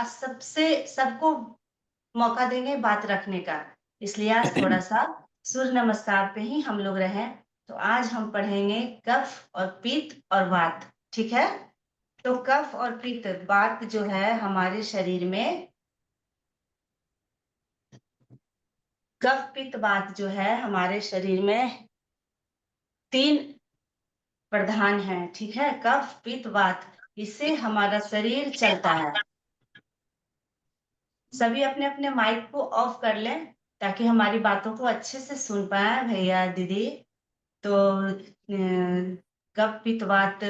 सबसे सबको मौका देंगे बात रखने का। इसलिए आज थोड़ा-सा सूर्य नमस्कार पे ही हम लोग रहें। तो आज हम पढ़ेंगे कफ और पित्त और वात, ठीक है? तो कफ और पित्त, वात जो है हमारे शरीर में, कफ पित्त वात जो है हमारे शरीर में 3 प्रधान हैं, ठीक है? कफ पित्त वात, इससे हमारा शरीर चलता है। सभी अपने-अपने माइक को ऑफ कर लें ताकि हमारी बातों को अच्छे से सुन पाएँ भैया, दीदी। तो कफ पित्त वात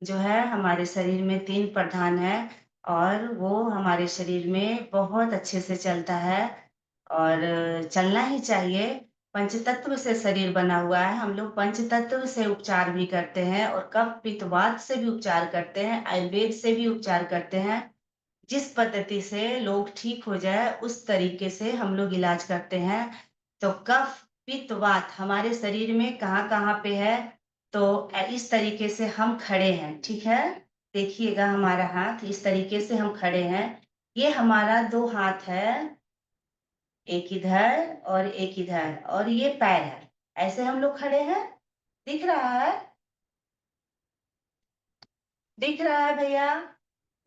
जो है हमारे शरीर में 3 प्रधान है और वो हमारे शरीर में बहुत अच्छे से चलता है और चलना ही चाहिए। पंचतत्व से शरीर बना हुआ है। हम लोग पंचतत्व से उपचार भी करते हैं और कफ पित्त वात से भी उपचार करते हैं, आयुर्वेद से भी उपचार करते हैं। जिस पद्धति से लोग ठीक हो जाए उस तरीके से हम लोग इलाज करते हैं। तो कफ पित्त वात हमारे शरीर में कहाँ-कहाँ पे है, तो इस तरीके से हम खड़े हैं, ठीक है? देखिएगा हमारा हाथ, इस तरीके से हम खड़े हैं। ये हमारा 2 हाथ है, एक इधर और एक इधर, और ये पैर है। ऐसे हम लोग खड़े हैं, दिख रहा है? दिख रहा है भैया?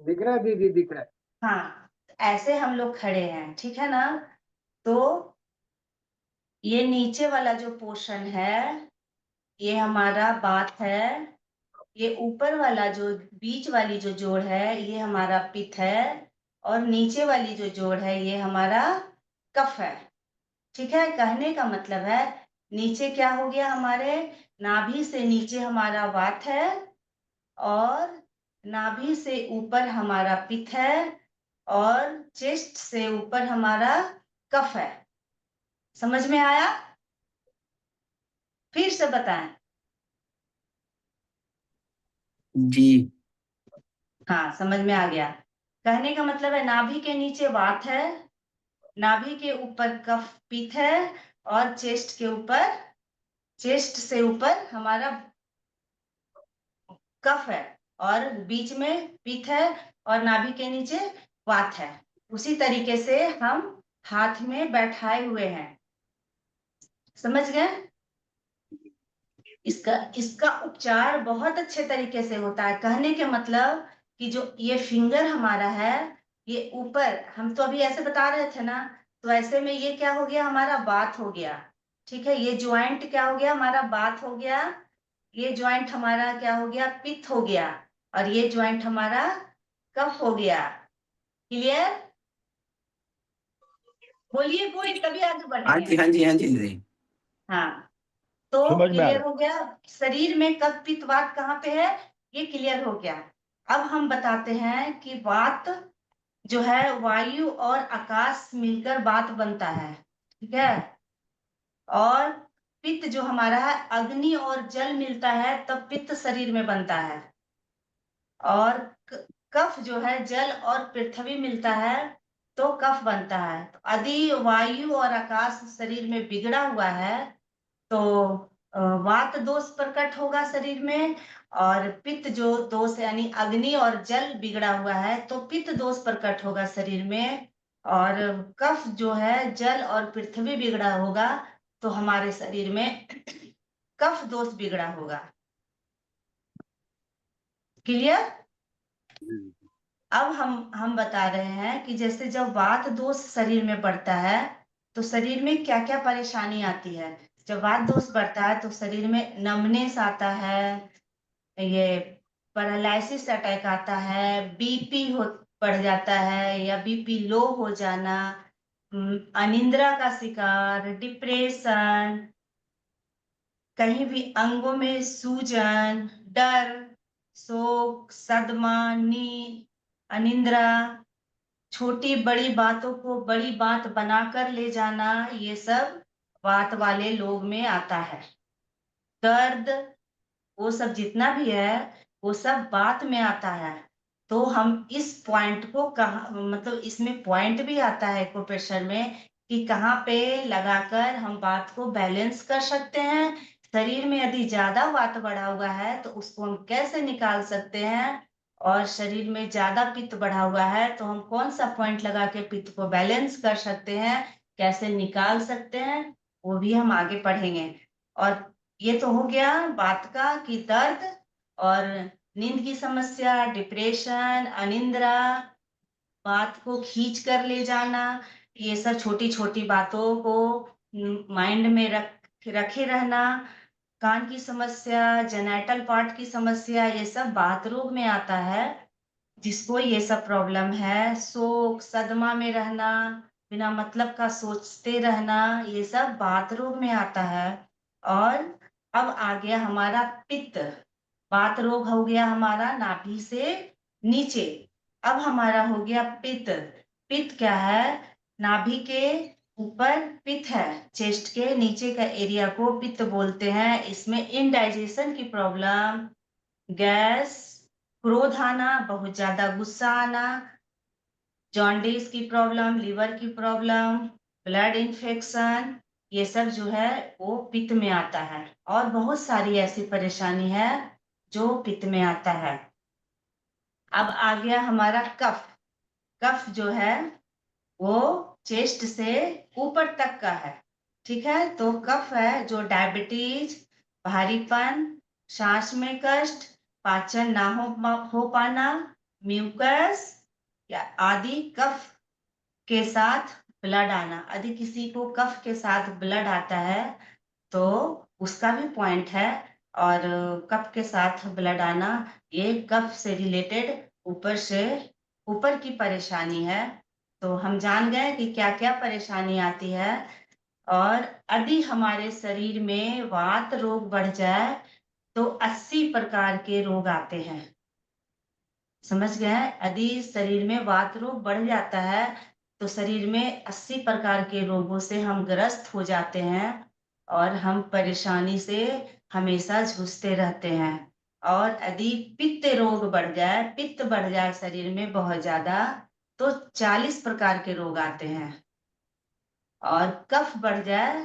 दिख रहा है दीदी, दिख रहा है। हाँ, ऐसे हम लोग खड़े हैं, ठीक है ना? तो ये नीचे वाला जो पोर्शन है, ये हमारा बात है। ये ऊपर वाला जो बीच वाली जो जोड़ है, ये हमारा पित्त है और नीचे वाली जो जोड़ है, ये हमारा कफ है। ठीक है? कहने का मतलब है, नीचे क्या हो गया हमारे, नाभि से नीचे हमारा वात है और नाभि से ऊपर हमारा पित्त है और चेस्ट से ऊपर हमारा कफ है। समझ में आया? फिर से बताएं। जी। हाँ, समझ में आ गया। कहने का मतलब है, नाभि के नीचे वात है, नाभि के ऊपर कफ पित्त है और चेस्ट से ऊपर हमारा कफ है और बीच में पित्त है और नाभि के नीचे वात है। उसी तरीके से हम हाथ में बैठाए हुए हैं। समझ गए? इसका उपचार बहुत अच्छे तरीके से होता है। कहने के मतलब कि जो ये फिंगर हमारा है, ये ऊपर, हम तो अभी ऐसे बता रहे थे ना, तो ऐसे में ये क्या हो गया, हमारा बात हो गया। ठीक है? ये ज्वाइंट क्या हो गया, हमारा बात हो गया। ये ज्वाइंट हमारा क्या हो गया, पित्त हो गया। और ये ज्वाइंट हमारा कफ हो गया। क्लियर? बोलिए कोई, तभी आगे हाँ बढ़ेंगे। जी, हाँ जी, हाँ जी दीदी। हाँ, तो समझ में आ क्लियर रहा हो गया। शरीर में कफ पित्त वात कहाँ पे है, ये क्लियर हो गया। अब हम बताते हैं कि वात जो है, वायु और आकाश मिलकर वात बनता है, ठीक है? और पित्त जो हमारा है, अग्नि और जल मिलता है तब पित्त शरीर में बनता है। और कफ जो है, जल और पृथ्वी मिलता है तो कफ बनता है। तो यदि वायु और आकाश शरीर में बिगड़ा हुआ है तो वात दोष प्रकट होगा शरीर में, और पित्त जो दोष यानी अग्नि और जल बिगड़ा हुआ है तो पित्त दोष प्रकट होगा शरीर में, और कफ जो है, जल और पृथ्वी बिगड़ा होगा तो हमारे शरीर में कफ दोष बिगड़ा होगा। क्लियर? अब हम बता रहे हैं कि जैसे जब वात दोष शरीर में बढ़ता है तो शरीर में क्या क्या परेशानी आती है। जब वात दोष बढ़ता है तो शरीर में नमनेस आता है, ये पैरालिसिस अटैक आता है, बीपी हो बढ़ जाता है या बीपी लो हो जाना, अनिद्रा का शिकार, डिप्रेशन, कहीं भी अंगों में सूजन, डर, शोक, सदमा, नींद, अनिद्रा, छोटी बड़ी बातों को बड़ी बात बनाकर ले जाना, ये सब वात वाले लोग में आता है। दर्द, वो सब जितना भी है वो सब बात में आता है। तो हम इस पॉइंट को कहाँ, मतलब इसमें पॉइंट भी आता है एक्यूप्रेशर में कि कहाँ पे लगाकर हम बात को बैलेंस कर सकते हैं। शरीर में यदि ज्यादा वात बढ़ा हुआ है तो उसको हम कैसे निकाल सकते हैं और शरीर में ज्यादा पित्त बढ़ा हुआ है, तो हम कौन सा पॉइंट लगा के पित्त को बैलेंस कर सकते हैं, कैसे निकाल सकते हैं, वो भी हम आगे पढ़ेंगे। और ये तो हो गया बात का कि दर्द और नींद की समस्या, डिप्रेशन, अनिद्रा, बात को खींच कर ले जाना, ये सब छोटी छोटी बातों को माइंड में रखे रहना, कान की समस्या, जेनेटल पार्ट की समस्या, ये सब बात रोग में आता है। जिसको ये सब प्रॉब्लम है, शोक, सदमा में रहना, बिना मतलब का सोचते रहना, ये सब बात रोग में आता है। और अब आ गया हमारा पित्त। बात रोग हो गया हमारा नाभि से नीचे। अब हमारा हो गया पित्त। पित्त क्या है? नाभि के ऊपर पित्त है, चेस्ट के नीचे का एरिया को पित्त बोलते हैं। इसमें इनडाइजेशन की प्रॉब्लम, गैस, क्रोध आना, बहुत ज्यादा गुस्सा आना, जॉन्डिस की प्रॉब्लम, लिवर की प्रॉब्लम, ब्लड इन्फेक्शन, ये सब जो है वो पित्त में आता है। और बहुत सारी ऐसी परेशानी है जो पित्त में आता है। अब आ गया हमारा कफ। कफ जो है वो चेस्ट से ऊपर तक का है, ठीक है। तो कफ है जो डायबिटीज, भारीपन, सांस में कष्ट, पाचन ना हो पाना, म्यूकस या आदि, कफ के साथ ब्लड आना। यदि किसी को कफ के साथ ब्लड आता है तो उसका भी पॉइंट है। और कफ के साथ ब्लड आना, ये कफ से रिलेटेड ऊपर की परेशानी है। तो हम जान गए कि क्या क्या परेशानी आती है। और यदि हमारे शरीर में वात रोग बढ़ जाए तो 80 प्रकार के रोग आते हैं। समझ गए? यदि शरीर में वात रोग बढ़ जाता है तो शरीर में 80 प्रकार के रोगों से हम ग्रस्त हो जाते हैं और हम परेशानी से हमेशा जूझते रहते हैं। और यदि पित्त बढ़ जाए शरीर में बहुत ज्यादा, तो 40 प्रकार के रोग आते हैं। और कफ बढ़ जाए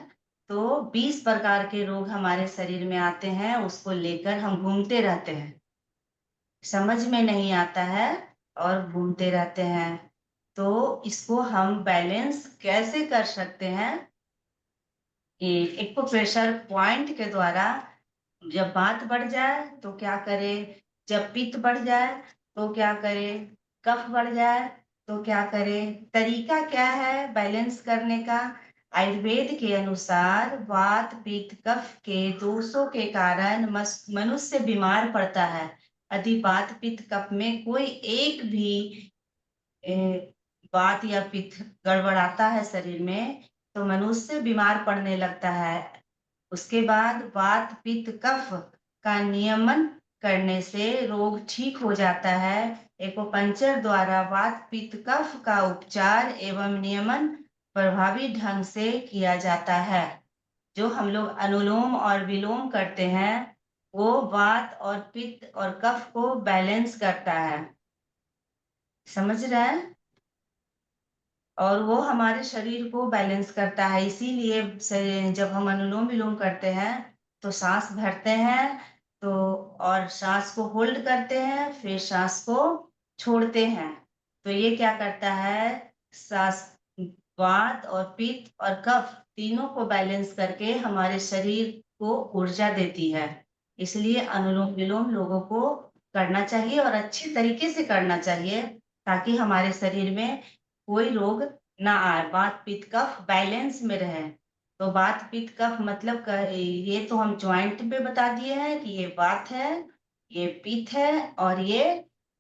तो 20 प्रकार के रोग हमारे शरीर में आते हैं, उसको लेकर हम घूमते रहते हैं, समझ में नहीं आता है और घूमते रहते हैं। तो इसको हम बैलेंस कैसे कर सकते हैं? एक्यूप्रेशर पॉइंट के द्वारा। जब बात बढ़ जाए तो क्या करे, जब पित्त बढ़ जाए तो क्या करे, कफ बढ़ जाए तो क्या करे, तरीका क्या है बैलेंस करने का? आयुर्वेद के अनुसार वात पित्त कफ के दोषों के कारण मनुष्य बीमार पड़ता है। यदि वात पित्त कफ में कोई एक भी वात या पित्त गड़बड़ाता है शरीर में तो मनुष्य बीमार पड़ने लगता है। उसके बाद वात पित्त कफ का नियमन करने से रोग ठीक हो जाता है। एक्यूपंक्चर द्वारा वात पित्त कफ का उपचार एवं नियमन प्रभावी ढंग से किया जाता है। जो हम लोग अनुलोम और विलोम करते हैं वो वात और पित्त और कफ को बैलेंस करता है। समझ रहे हैं? और वो हमारे शरीर को बैलेंस करता है। इसीलिए जब हम अनुलोम विलोम करते हैं तो सांस भरते हैं, तो और सांस को होल्ड करते हैं, फिर सांस को छोड़ते हैं। तो ये क्या करता है, सांस, वात और पित्त और कफ तीनों को बैलेंस करके हमारे शरीर को ऊर्जा देती है। इसलिए अनुलोम विलोम लोगों को करना चाहिए और अच्छी तरीके से करना चाहिए, ताकि हमारे शरीर में कोई रोग ना आए, वात पित्त कफ बैलेंस में रहे। तो वात पित्त कफ मतलब ये तो हम ज्वाइंट पे बता दिए हैं कि ये वात है, ये पित्त है और ये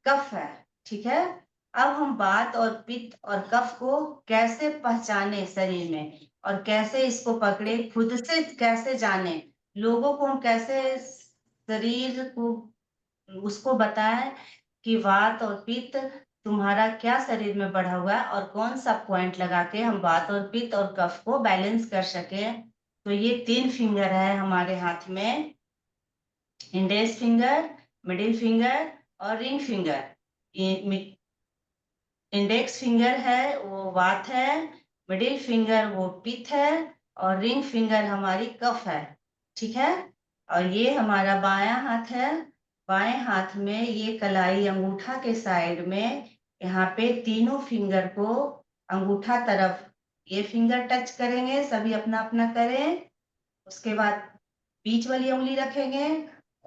कफ है, ठीक है। अब हम वात और पित्त और कफ को कैसे पहचाने शरीर में, और कैसे इसको पकड़े, खुद से कैसे जाने, लोगों को हम कैसे शरीर को उसको बताएं कि वात और पित्त तुम्हारा क्या शरीर में बढ़ा हुआ है, और कौन सा पॉइंट लगा के हम वात और पित्त और कफ को बैलेंस कर सके। तो ये 3 फिंगर है हमारे हाथ में, इंडेक्स फिंगर, मिडिल फिंगर और रिंग फिंगर। इंडेक्स फिंगर है वो वात है, मिडिल फिंगर वो पित्त है और रिंग फिंगर हमारी कफ है, ठीक है। और ये हमारा बायां हाथ है, बाएं हाथ में ये कलाई अंगूठा के साइड में, यहाँ पे तीनों फिंगर को अंगूठा तरफ ये फिंगर टच करेंगे, सभी अपना अपना करें। उसके बाद बीच वाली उंगली रखेंगे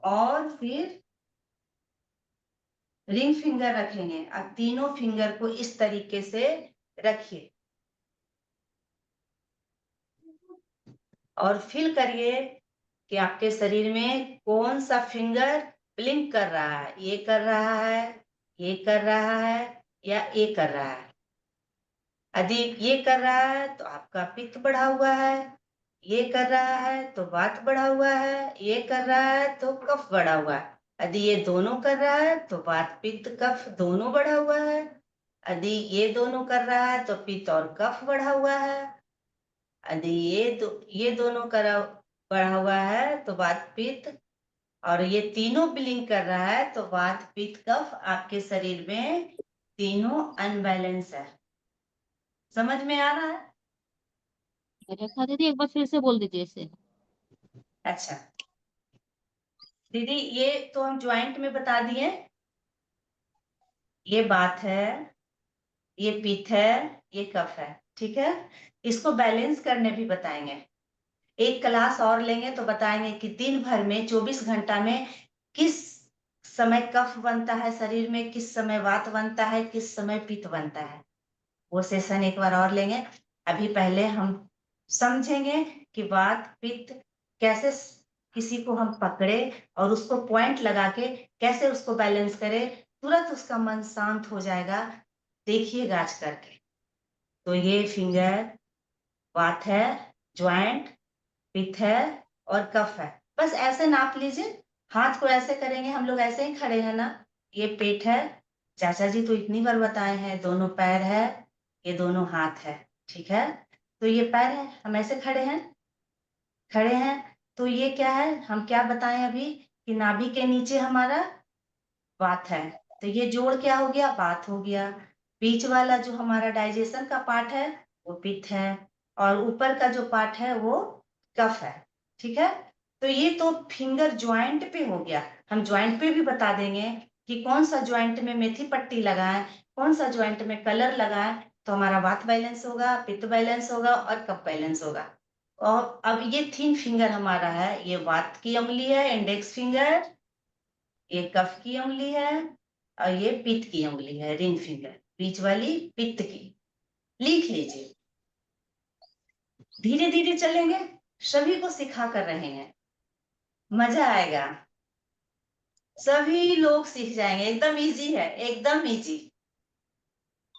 और फिर रिंग फिंगर रखेंगे। अब तीनों फिंगर को इस तरीके से रखिए और फील करिए कि आपके शरीर में कौन सा फिंगर ब्लिंक कर रहा है। ये कर रहा है, ये कर रहा है, या ये कर रहा है। यदि ये कर रहा है तो आपका पित्त बढ़ा हुआ है, ये कर रहा है तो वात बढ़ा हुआ है, ये कर रहा है तो कफ बढ़ा हुआ है। यदि ये दोनों कर रहा है तो वात पित्त कफ दोनों बढ़ा हुआ है। यदि ये दोनों कर रहा है तो पित्त और कफ बढ़ा हुआ है। यदि ये दोनों करा बढ़ा हुआ है तो वात पित्त, और ये तीनों ब्लिंक कर रहा है तो वात पित्त कफ आपके शरीर में तीनों अनबैलेंस है। समझ में आ रहा है? रेखा दीदी एक बार फिर से बोल दीजिए इसे। अच्छा दीदी, ये तो हम ज्वाइंट में बता दिए। ये बात है, ये पित्त है, ये कफ है, ठीक है। इसको बैलेंस करने भी बताएंगे। एक क्लास और लेंगे तो बताएंगे कि दिन भर में 24 घंटा में किस समय कफ बनता है शरीर में, किस समय वात बनता है, किस समय पित्त बनता है। वो सेशन एक बार और लेंगे। अभी पहले हम समझेंगे कि वात पित्त कैसे किसी को हम पकड़े और उसको पॉइंट लगा के कैसे उसको बैलेंस करें, तुरंत उसका मन शांत हो जाएगा। देखिएगा आज करके। तो ये फिंगर वात है, ज्वाइंट पित्त है और कफ है। बस ऐसे नाप लीजिए। हाथ को ऐसे करेंगे, हम लोग ऐसे ही खड़े हैं ना। ये पेट है, चाचा जी तो इतनी बार बताए हैं। दोनों पैर है, ये दोनों हाथ है, ठीक है। तो ये पैर है, हम ऐसे खड़े हैं। तो ये क्या है, हम क्या बताएं अभी कि नाभि के नीचे हमारा वात है, तो ये जोड़ क्या हो गया, वात हो गया। बीच वाला जो हमारा डाइजेशन का पार्ट है वो पित्त है, और ऊपर का जो पार्ट है वो कफ है, ठीक है। तो ये तो फिंगर ज्वाइंट पे हो गया। हम ज्वाइंट पे भी बता देंगे कि कौन सा ज्वाइंट में मेथी पट्टी लगाएं, कौन सा ज्वाइंट में कलर लगाएं, तो हमारा वात बैलेंस होगा, पित्त बैलेंस होगा और कफ बैलेंस होगा। और अब ये 3 फिंगर हमारा है। ये वात की उंगली है, इंडेक्स फिंगर, ये कफ की उंगली है, और ये पित्त की उंगली है, रिंग फिंगर, बीच वाली पित्त की। लिख लीजिए। धीरे धीरे चलेंगे, सभी को सिखा कर रहेंगे, मजा आएगा। सभी लोग सीख जाएंगे, एकदम इजी है, एकदम इजी।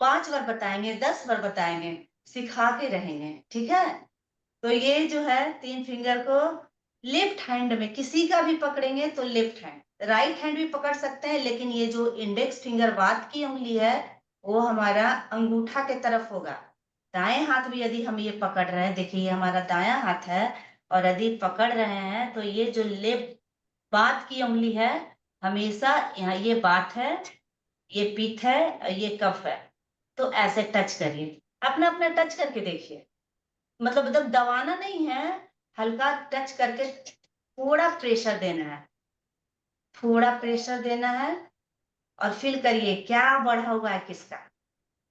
5 बार बताएंगे, 10 बार बताएंगे, सिखा के रहेंगे, ठीक है। तो ये जो है 3 फिंगर को लेफ्ट हैंड में किसी का भी पकड़ेंगे तो लेफ्ट हैंड, राइट हैंड भी पकड़ सकते हैं, लेकिन ये जो इंडेक्स फिंगर वात की उंगली है वो हमारा अंगूठा के तरफ होगा। दाएं हाथ भी यदि हम ये पकड़ रहे हैं, देखिए ये हमारा दायां हाथ है, और यदि पकड़ रहे हैं तो ये जो लेफ्ट बात की उंगली है हमेशा यहाँ, ये बात है, ये पित्त है और ये कफ है। तो ऐसे टच करिए, अपना अपना टच करके देखिए। मतलब दबाना नहीं है, हल्का टच करके थोड़ा प्रेशर देना है, थोड़ा प्रेशर देना है। और फील करिए क्या बढ़ा हुआ है किसका,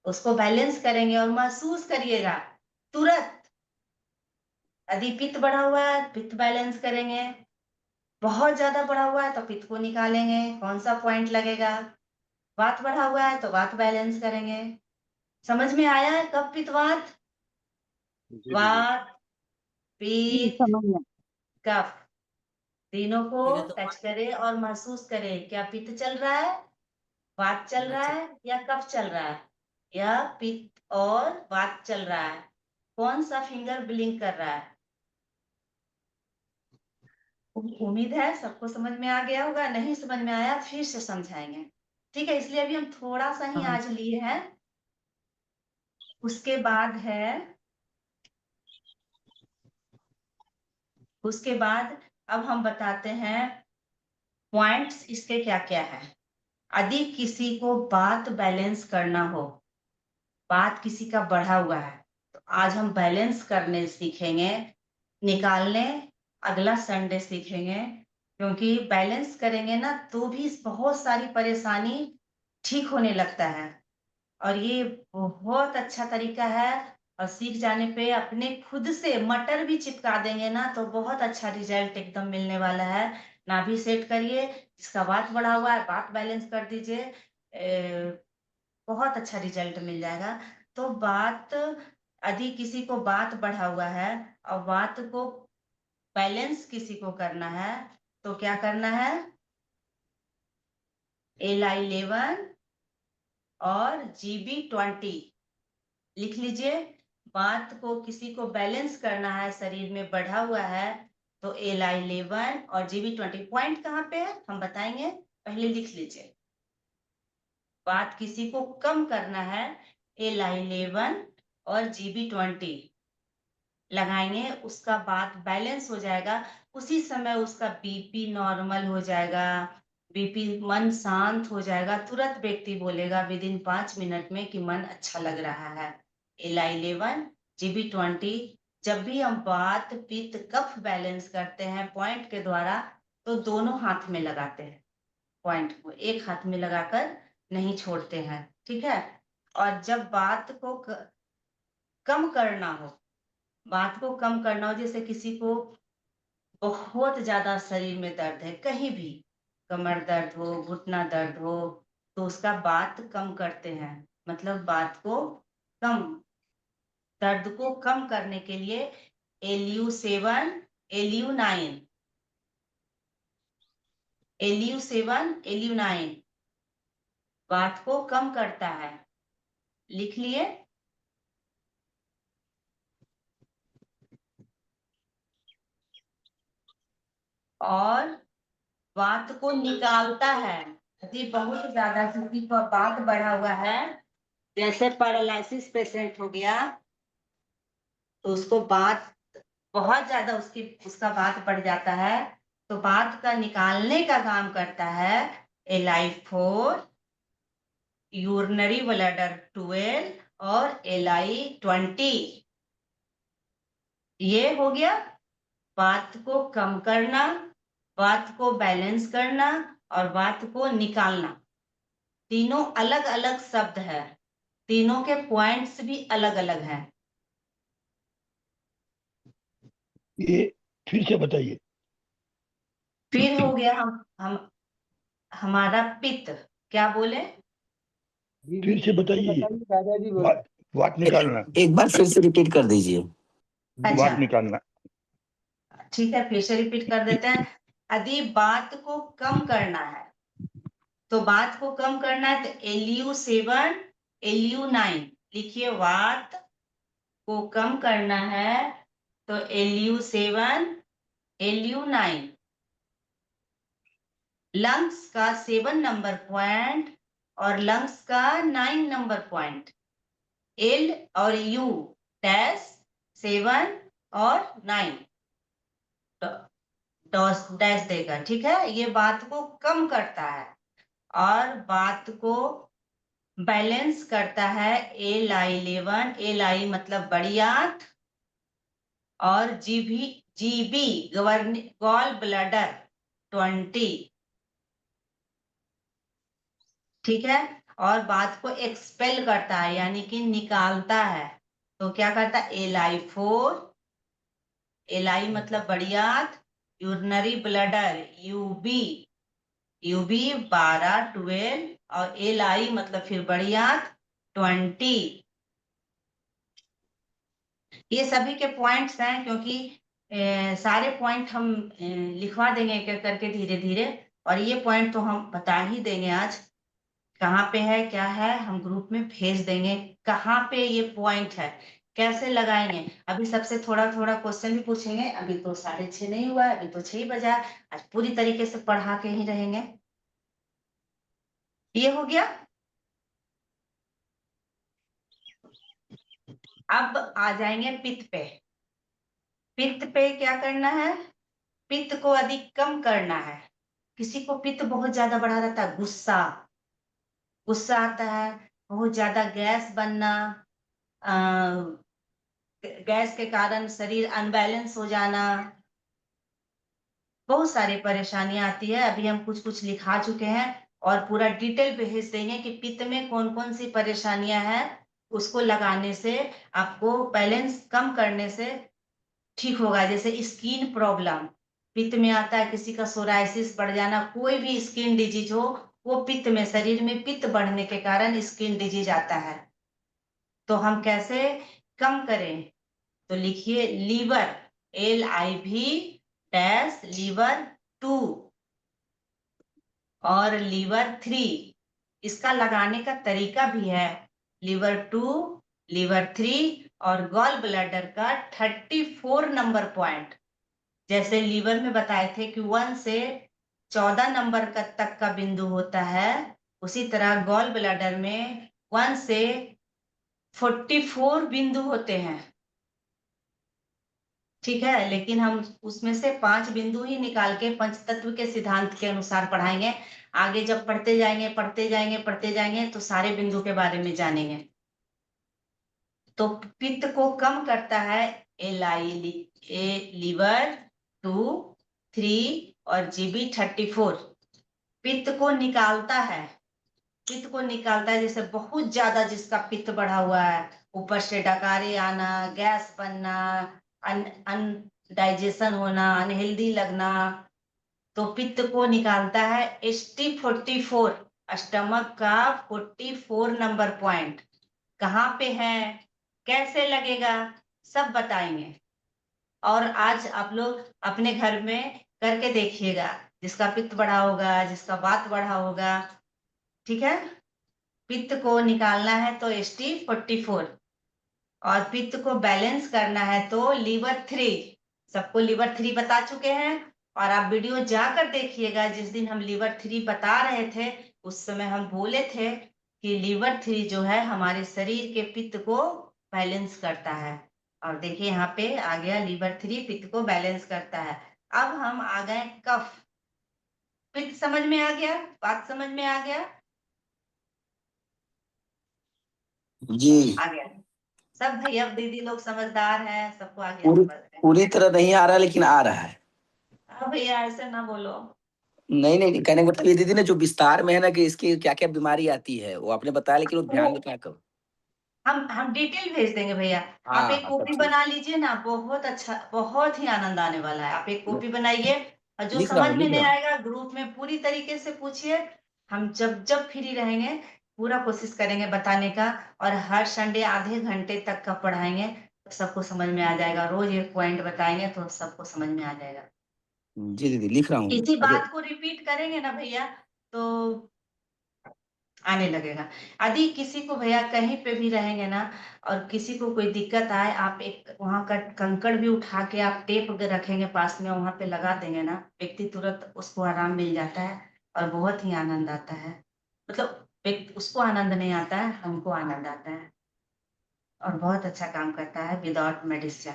उसको बैलेंस करेंगे और महसूस करिएगा तुरंत। यदि पित्त बढ़ा हुआ है पित्त बैलेंस करेंगे, बहुत ज्यादा बढ़ा हुआ है तो पित्त को निकालेंगे, कौन सा पॉइंट लगेगा। वात बढ़ा हुआ है तो वात बैलेंस करेंगे। समझ में आया है कफ पित्त वात? जी दीदी। वात जी पित्त समझ गया। कफ तीनों को ठीक है, तो टच करें और महसूस करें, क्या पित्त चल रहा है, वात चल रहा है, या कफ चल रहा है, या पित्त और वात चल रहा है। कौन सा फिंगर ब्लिंक कर रहा है। उम्मीद है सबको समझ में आ गया होगा। नहीं समझ में आया फिर से समझाएंगे, ठीक है। इसलिए अभी हम थोड़ा सा ही हाँ आज लिए हैं। उसके बाद है, उसके बाद अब हम बताते हैं पॉइंट्स इसके क्या क्या है। यदि किसी को बात बैलेंस करना हो, बात किसी का बढ़ा हुआ है, तो आज हम बैलेंस करने सीखेंगे, निकालने अगला संडे सीखेंगे। क्योंकि बैलेंस करेंगे ना तो भी बहुत सारी परेशानी ठीक होने लगता है। और ये बहुत अच्छा तरीका है। और सीख जाने पे अपने खुद से मटर भी चिपका देंगे ना तो बहुत अच्छा रिजल्ट एकदम मिलने वाला है। नाभि सेट करिए, जिसका वात बढ़ा हुआ है वात बैलेंस कर दीजिए, बहुत अच्छा रिजल्ट मिल जाएगा। तो बात, यदि किसी को बात बढ़ा हुआ है और बात को बैलेंस किसी को करना है तो क्या करना है? Li11 और GB20 लिख लीजिए। बात को किसी को बैलेंस करना है, शरीर में बढ़ा हुआ है तो Li11 और GB20 पॉइंट कहाँ पे है हम बताएंगे, पहले लिख लीजिए। बात किसी को कम करना है, Li11 और GB20 लगाएंगे, उसका बात बैलेंस हो जाएगा। उसी समय उसका बीपी नॉर्मल हो जाएगा, बीपी मन शांत हो जाएगा, तुरंत व्यक्ति बोलेगा विदिन 5 मिनट में कि मन अच्छा लग रहा है। Li11 GB20 जब भी हम बात पित्त कफ बैलेंस करते हैं पॉइंट के द्वारा तो दोनों हाथ में लगाते हैं, पॉइंट को एक हाथ में लगाकर नहीं छोड़ते हैं, ठीक है। और जब बात को कम करना हो, बात को कम करना हो, जैसे किसी को बहुत ज्यादा शरीर में दर्द है, कहीं भी कमर दर्द हो, घुटना दर्द हो, तो उसका बात कम करते हैं। मतलब बात को कम, दर्द को कम करने के लिए Lu7 Lu9 Lu7 Lu9 बात को कम करता है, लिख लिए। और बात को निकालता है, यदि बहुत ज्यादा किसी का बात बढ़ा हुआ है, जैसे पैरालिसिस पेशेंट हो गया तो उसको बात बहुत ज्यादा उसका बात बढ़ जाता है तो बात का निकालने का काम करता है Li4 यूरिनरी ब्लैडर 12 और Li20। ये हो गया बात को कम करना, बात को बैलेंस करना और बात को निकालना। तीनों अलग अलग शब्द है, तीनों के पॉइंट्स भी अलग अलग हैं। ये फिर से बताइए। फिर हो गया हम हमारा पित्त, क्या बोले? फिर से बताइए। दादाजी बोल वाट वाट निकालना, एक बार फिर से रिपीट कर दीजिए। अच्छा वाट निकालना। ठीक है, फिर से रिपीट कर देते हैं। यदि बात को कम करना है तो बात को कम करना है तो Lu7 Lu9 लिखिए। बात को कम करना है तो Lu7 Lu9। लंग्स का 7 नंबर पॉइंट और लंग्स का 9 नंबर पॉइंट, L और U डैश 7 और 9 डैश देगा, ठीक है। ये बात को कम करता है और बात को बैलेंस करता है Li11, Li मतलब बड़ी आंत, और जीबी गॉल ब्लैडर 20, ठीक है। और बात को एक्सपेल करता है यानी कि निकालता है, तो क्या करता है Li4, Li मतलब बड़ी आंत, यूरिनरी ब्लैडर यूबी 12 12 और Li मतलब फिर बड़ी आंत 20। ये सभी के पॉइंट्स हैं, क्योंकि सारे पॉइंट हम लिखवा देंगे एक एक करके धीरे धीरे। और ये पॉइंट तो हम बता ही देंगे आज कहाँ पे है क्या है, हम ग्रुप में भेज देंगे कहाँ पे ये पॉइंट है, कैसे लगाएंगे। अभी सबसे थोड़ा थोड़ा क्वेश्चन भी पूछेंगे, अभी तो 6:30 नहीं हुआ है, अभी तो 6 बजा है। आज पूरी तरीके से पढ़ा के ही रहेंगे। ये हो गया। अब आ जाएंगे पित्त पे। पित्त पे क्या करना है? पित्त को अधिक कम करना है। किसी को पित्त बहुत ज्यादा बढ़ा रहता है, गुस्सा गुस्सा आता है, बहुत ज्यादा गैस बनना, गैस के कारण शरीर अनबैलेंस हो जाना, बहुत सारी परेशानियां आती है। अभी हम कुछ कुछ लिखा चुके हैं और पूरा डिटेल भेज देंगे कि पित्त में कौन कौन सी परेशानियां हैं। उसको लगाने से आपको बैलेंस कम करने से ठीक होगा। जैसे स्किन प्रॉब्लम पित्त में आता है, किसी का सोराइसिस बढ़ जाना, कोई भी स्किन डिजीज हो, वो पित्त में, शरीर में पित्त बढ़ने के कारण स्किन डिजीज आता है। तो हम कैसे कम करें? तो लिखिए लीवर, LIV डैश लीवर 2 और लीवर 3। इसका लगाने का तरीका भी है, लीवर 2, लीवर 3 और गॉल ब्लैडर का 34 नंबर पॉइंट। जैसे लीवर में बताए थे कि 1 से 14 नंबर तक का बिंदु होता है, उसी तरह गॉल ब्लैडर में 1 से 44 बिंदु होते हैं। ठीक है, लेकिन हम उसमें से 5 बिंदु ही निकाल के पंचतत्व के सिद्धांत के अनुसार पढ़ाएंगे। आगे जब पढ़ते जाएंगे तो सारे बिंदु के बारे में जानेंगे। तो पित्त को कम करता है लीवर 2, 3 और GB 34। पित्त को निकालता है, जैसे बहुत ज्यादा जिसका पित्त बढ़ा हुआ है, ऊपर से डकारी आना, गैस बनना, अनडाइजेशन होना, अनहेल्दी लगना, तो पित्त को निकालता है ST44, स्टमक का 44 नंबर पॉइंट। कहाँ पे है, कैसे लगेगा, सब बताएंगे। और आज आप लोग अपने घर में करके देखिएगा, जिसका पित्त बढ़ा होगा, जिसका वात बढ़ा होगा। ठीक है, पित्त को निकालना है तो ST44 और पित्त को बैलेंस करना है तो लीवर 3। सबको लीवर 3 बता चुके हैं और आप वीडियो जाकर देखिएगा। जिस दिन हम लीवर 3 बता रहे थे, उस समय हम बोले थे कि लीवर 3 जो है हमारे शरीर के पित्त को बैलेंस करता है। और देखिए यहाँ पे आ गया, लीवर 3 पित्त को बैलेंस करता है। अब हम आ गए कफ। पित्त समझ में आ गया, बात समझ में आ गया, जी। आ गया। सब भैया दीदी लोग समझदार हैं, सबको आ गया पूरी समझ में। पूरी तरह नहीं आ रहा, लेकिन आ रहा है। अब भैया ऐसे ना बोलो। नहीं नहीं नहीं, कहने का मतलब ये दीदी ने जो विस्तार में है ना कि इसकी क्या क्या बीमारी आती है वो आपने बताया, लेकिन वो वो ध्यान में क्या करो। हम डिटेल भेज देंगे भैया। आप हाँ एक हाँ, तब कॉपी ठीक। बना लीजिए ना, बहुत अच्छा, बहुत ही आनंद आने वाला है। आप एक कॉपी बनाइए और जो लिख रहा समझ हूँ में लिख नहीं रहा हूँ। आएगा ग्रुप में पूरी तरीके से पूछिए। हम जब जब फ्री रहेंगे पूरा कोशिश करेंगे बताने का, और हर संडे आधे घंटे तक का पढ़ाएंगे तो सबको समझ में आ जाएगा। रोज एक पॉइंट बताएंगे तो सबको समझ में आ जाएगा। जी दीदी लिख रहा हूँ इसी अभी। बात को रिपीट करेंगे ना भैया तो आने लगेगा। यदि किसी को भैया कहीं पे भी रहेंगे ना और किसी को कोई दिक्कत आए, आप एक वहां का कंकड़ भी उठा के आप टेप रखेंगे पास में, वहां पे लगा देंगे ना, व्यक्ति तुरंत उसको आराम मिल जाता है और बहुत ही आनंद आता है। मतलब उसको आनंद नहीं आता है, हमको आनंद आता है और बहुत अच्छा काम करता है विदाउट मेडिसिन।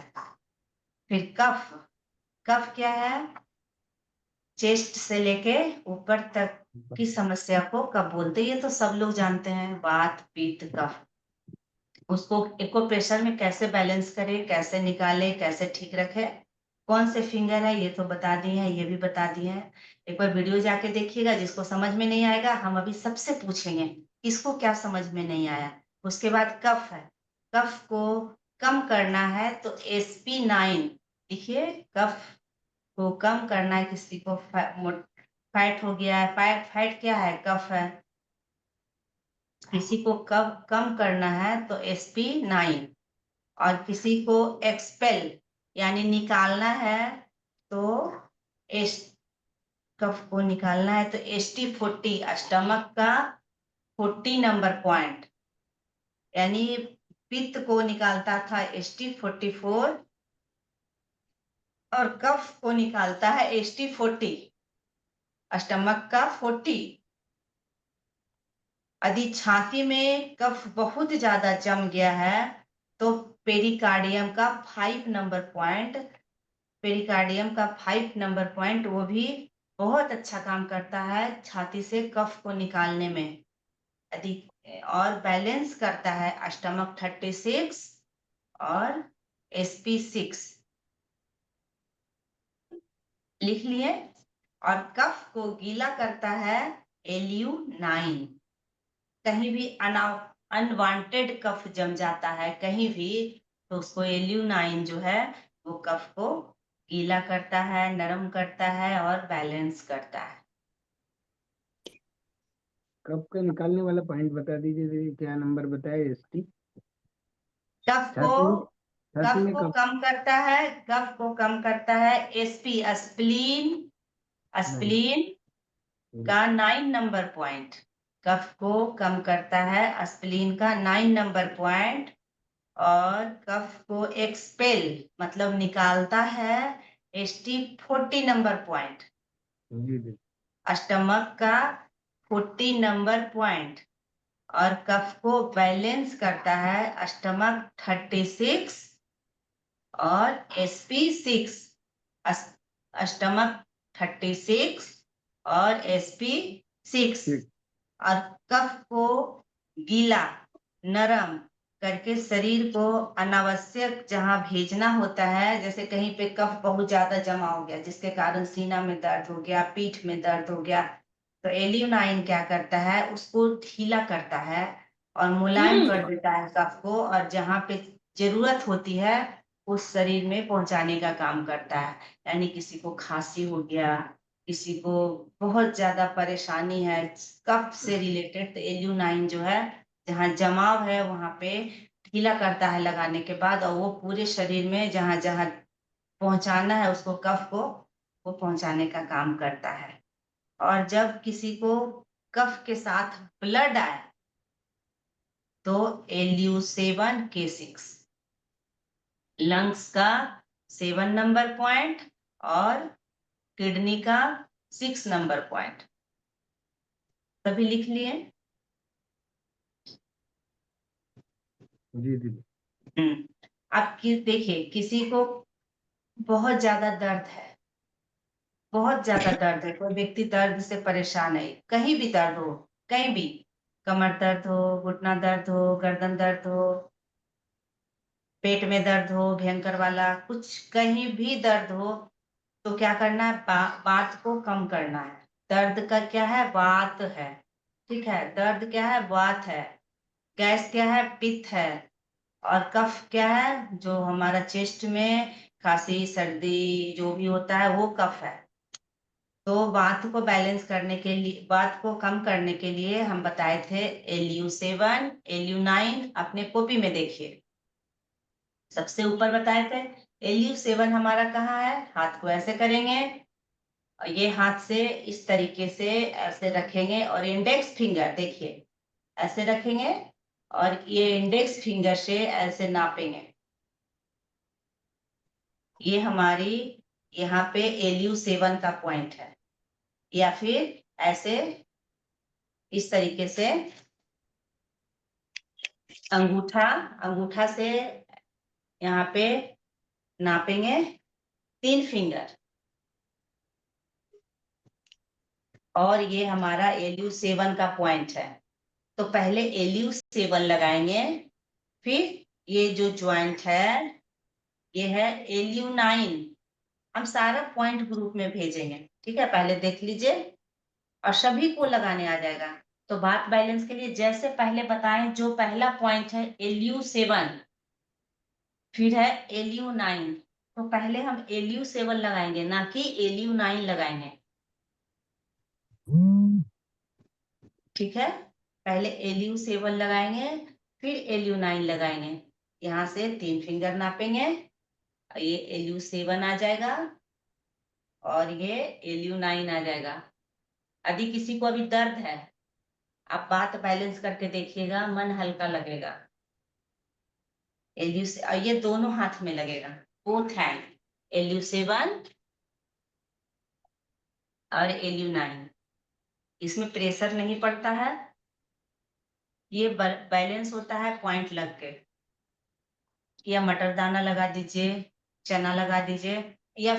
फिर कफ। कफ क्या है? चेस्ट से लेके ऊपर तक की समस्या को कफ बोलते हैं। ये तो सब लोग जानते हैं, वात पित्त कफ। उसको इको प्रेशर में कैसे बैलेंस करें, कैसे निकाले, कैसे ठीक रखे, कौन से फिंगर है ये तो बता दिए हैं, ये भी बता दिए हैं। एक बार वीडियो जाके देखिएगा। जिसको समझ में नहीं आएगा हम अभी सबसे पूछेंगे किसको क्या समझ में नहीं आया। उसके बाद कफ है, कफ को कम करना है तो SP9 लिखिए। कफ को कम करना है, किसी को फैट हो गया है, फैट क्या है, कफ है, किसी को कब कम करना है तो SP9, और किसी को एक्सपेल यानी निकालना है तो एस कफ को निकालना है तो ST40, स्टमक का 40 नंबर पॉइंट, यानी पित्त को निकालता था ST44 और कफ को निकालता है ST40, स्टमक का 40। यदि छाती में कफ बहुत ज्यादा जम गया है तो पेरिकार्डियम का 5 नंबर पॉइंट, वो भी बहुत अच्छा काम करता है छाती से कफ को निकालने में। यदि और बैलेंस करता है स्टमक 36 और SP6। लिख लिए। और कफ को गीला करता है, LU9, और कफ को गीला करता है, LU9। कहीं भी अनवांटेड कफ जम जाता है कहीं भी, तो उसको LU9 जो है वो कफ को गीला करता है, नरम करता है और बैलेंस करता है। कप का निकालने वाला पॉइंट बता दीजिए दीदी, क्या नंबर बताए ST? कफ को छाती में कप कम करता है, कफ को कम करता है SP, स्प्लीन का 9 नंबर पॉइंट। कफ को कम करता है स्प्लीन का 9 नंबर पॉइंट। और कफ को एक्सपेल मतलब निकालता है, ST 40 नंबर पॉइंट। जी जी। स्टमक का 40 नंबर पॉइंट। और कफ को बैलेंस करता है स्टमक 36 और SP6। स्टमक 36 और SP6। और कफ को गीला नरम करके शरीर को अनावश्यक जहां भेजना होता है, जैसे कहीं पे कफ बहुत ज्यादा जमा हो गया जिसके कारण सीना में दर्द हो गया, पीठ में दर्द हो गया, तो LU9 क्या करता है, उसको ढीला करता है और मुलायम कर देता है कफ को, और जहां पे जरूरत होती है उस शरीर में पहुंचाने का काम करता है। यानी किसी को खांसी हो गया, किसी को बहुत ज्यादा परेशानी है कफ से रिलेटेड, तो LU9 जो है जहाँ जमाव है वहां पे ढीला करता है लगाने के बाद, और वो पूरे शरीर में जहां जहां पहुंचाना है उसको कफ को वो पहुंचाने का काम करता है। और जब किसी को कफ के साथ ब्लड आए तो LU7K6, लंग्स का 7 नंबर पॉइंट और किडनी का 6 नंबर पॉइंट। सभी लिख लिए? जी दीदी। अब देखिए किसी को बहुत ज्यादा दर्द है, बहुत ज्यादा दर्द है, कोई व्यक्ति दर्द से परेशान है, कहीं भी दर्द हो, कहीं भी कमर दर्द हो, घुटना दर्द हो, गर्दन दर्द हो, पेट में दर्द हो भयंकर वाला, कुछ कहीं भी दर्द हो, तो क्या करना है, बात को कम करना है। दर्द का क्या है, वात है, ठीक है, दर्द क्या है, वात है, गैस क्या है, पित्त है, और कफ क्या है, जो हमारा चेस्ट में खांसी सर्दी जो भी होता है वो कफ है। तो बात को बैलेंस करने के लिए, बात को कम करने के लिए हम बताए थे LU7, LU9, अपने कॉपी में देखिए सबसे ऊपर बताए थे। LU7 हमारा कहाँ है, हाथ को ऐसे करेंगे और ये हाथ से इस तरीके से ऐसे रखेंगे, और इंडेक्स फिंगर देखिए ऐसे रखेंगे, और ये इंडेक्स फिंगर से ऐसे नापेंगे। ये हमारी यहाँ पे LU7 का पॉइंट है। या फिर ऐसे इस तरीके से अंगूठा अंगूठा से यहाँ पे नापेंगे 3 फिंगर, और ये हमारा LU7 का पॉइंट है। तो पहले LU7 लगाएंगे, फिर ये जो ज्वाइंट है ये है LU9। हम सारा पॉइंट ग्रुप में भेजेंगे, ठीक है, पहले देख लीजिए और सभी को लगाने आ जाएगा। तो बात बैलेंस के लिए जैसे पहले बताएं, जो पहला पॉइंट है LU7, फिर है LU9, तो पहले हम LU7 लगाएंगे ना कि LU9 लगाएंगे, ठीक है, पहले LU7 लगाएंगे फिर LU9 लगाएंगे। यहाँ से 3 फिंगर नापेंगे, ये LU7 आ जाएगा और ये LU9 आ जाएगा। यदि किसी को अभी दर्द है, आप बात बैलेंस करके देखिएगा, मन हल्का लगेगा। और ये दोनों हाथ में लगेगा, बोथ हैंड, LU7 और LU9, इसमें प्रेशर नहीं पड़ता है, ये बैलेंस होता है पॉइंट लग के। या मटर दाना लगा दीजिए, चना लगा दीजिए,